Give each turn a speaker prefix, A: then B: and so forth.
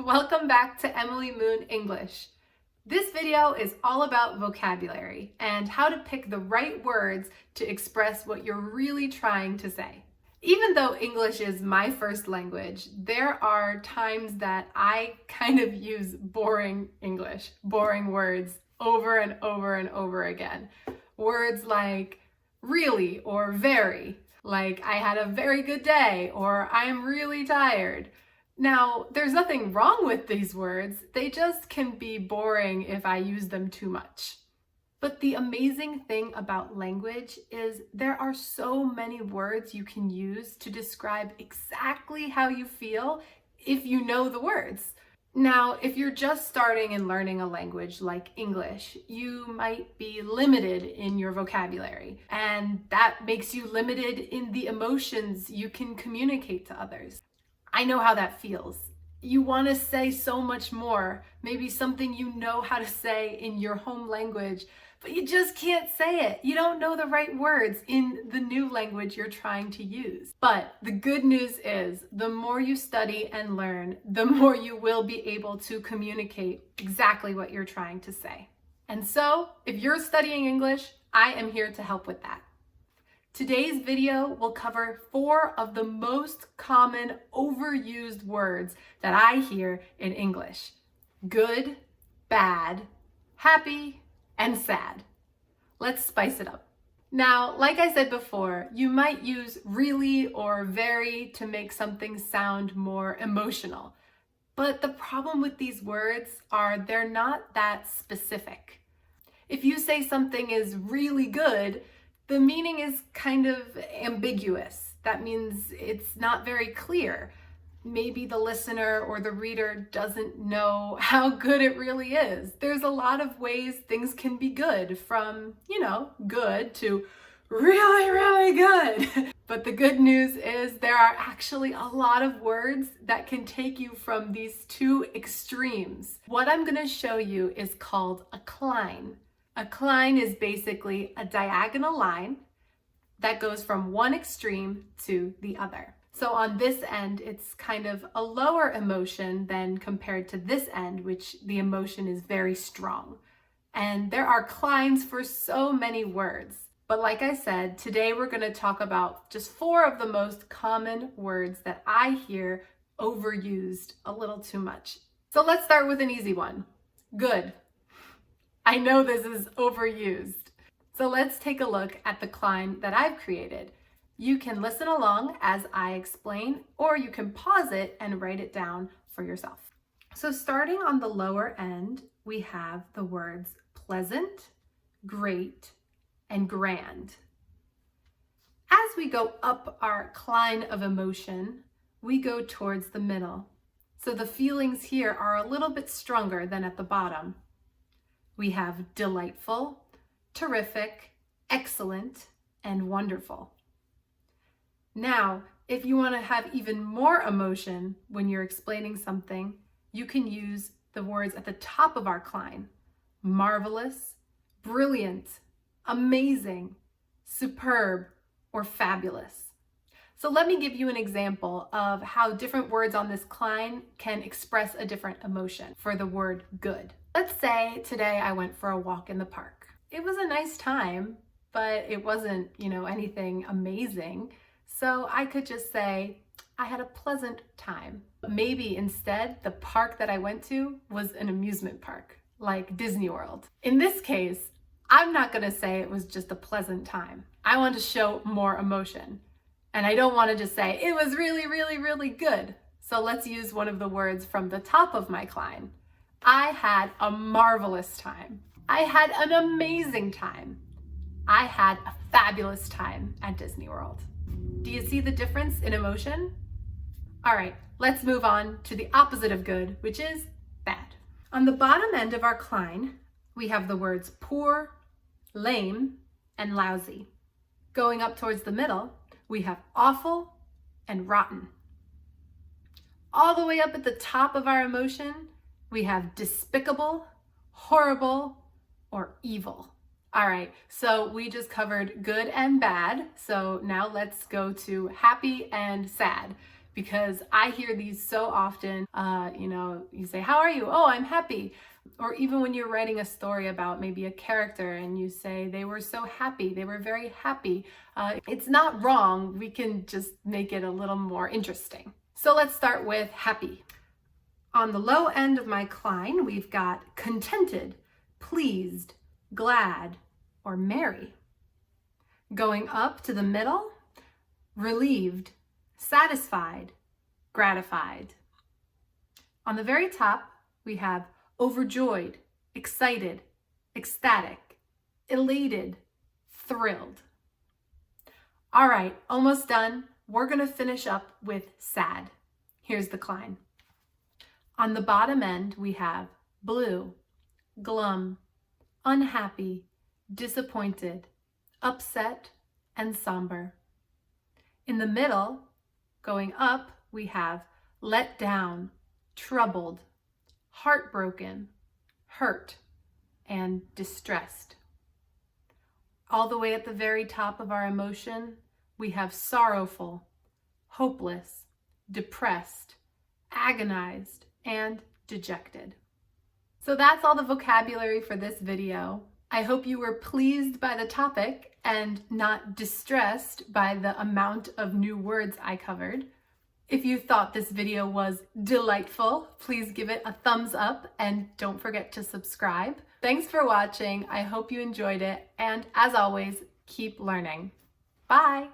A: Welcome back to Emily Moon English. This video is all about vocabulary and how to pick the right words to express what you're really trying to say. Even though English is my first language, there are times that I kind of use boring English, boring words over and over and over again. Words like really or very, like I had a very good day or I'm really tired. Now, there's nothing wrong with these words, they just can be boring if I use them too much. But the amazing thing about language is there are so many words you can use to describe exactly how you feel if you know the words. Now, if you're just starting and learning a language like English, you might be limited in your vocabulary, and that makes you limited in the emotions you can communicate to others. I know how that feels. You want to say so much more, maybe something you know how to say in your home language, but you just can't say it. You don't know the right words in the new language you're trying to use. But the good news is, the more you study and learn, the more you will be able to communicate exactly what you're trying to say. And so, if you're studying English, I am here to help with that. Today's video will cover 4 of the most common overused words that I hear in English: good, bad, happy, and sad. Let's spice it up. Now, like I said before, you might use really or very to make something sound more emotional. But the problem with these words are they're not that specific. If you say something is really good, the meaning is kind of ambiguous. That means it's not very clear. Maybe the listener or the reader doesn't know how good it really is. There's a lot of ways things can be good, from, good to really, really good. But the good news is there are actually a lot of words that can take you from these two extremes. What I'm going to show you is called a cline. A cline is basically a diagonal line that goes from one extreme to the other. So on this end, it's kind of a lower emotion than compared to this end, which the emotion is very strong. And there are clines for so many words. But like I said, today we're going to talk about just 4 of the most common words that I hear overused a little too much. So let's start with an easy one. Good. I know this is overused. So let's take a look at the cline that I've created. You can listen along as I explain, or you can pause it and write it down for yourself. So starting on the lower end, we have the words pleasant, great, and grand. As we go up our cline of emotion, we go towards the middle. So the feelings here are a little bit stronger than at the bottom. We have delightful, terrific, excellent, and wonderful. Now, if you want to have even more emotion when you're explaining something, you can use the words at the top of our cline: marvelous, brilliant, amazing, superb, or fabulous. So let me give you an example of how different words on this cline can express a different emotion for the word good. Let's say today I went for a walk in the park. It was a nice time, but it wasn't, anything amazing. So I could just say, I had a pleasant time. Maybe instead, the park that I went to was an amusement park, like Disney World. In this case, I'm not gonna say it was just a pleasant time. I want to show more emotion. And I don't want to just say, it was really, really, really good. So let's use one of the words from the top of my cline. I had a marvelous time. I had an amazing time. I had a fabulous time at Disney World. Do you see the difference in emotion? All right, let's move on to the opposite of good, which is bad. On the bottom end of our cline, we have the words poor, lame, and lousy. Going up towards the middle, we have awful and rotten. All the way up at the top of our emotion, we have despicable, horrible, or evil. All right, so we just covered good and bad. So now let's go to happy and sad, because I hear these so often. You say, "How are you?" "Oh, I'm happy." Or even when you're writing a story about maybe a character and you say, "They were so happy, they were very happy." It's not wrong. We can just make it a little more interesting. So let's start with happy. On the low end of my cline, we've got contented, pleased, glad, or merry. Going up to the middle, relieved, satisfied, gratified. On the very top, we have overjoyed, excited, ecstatic, elated, thrilled. All right, almost done. We're going to finish up with sad. Here's the cline. On the bottom end, we have blue, glum, unhappy, disappointed, upset, and somber. In the middle, going up, we have let down, troubled, heartbroken, hurt, and distressed. All the way at the very top of our emotion, we have sorrowful, hopeless, depressed, agonized, and dejected. So that's all the vocabulary for this video. I hope you were pleased by the topic and not distressed by the amount of new words I covered. If you thought this video was delightful, please give it a thumbs up and don't forget to subscribe. Thanks for watching. I hope you enjoyed it. And as always, keep learning. Bye.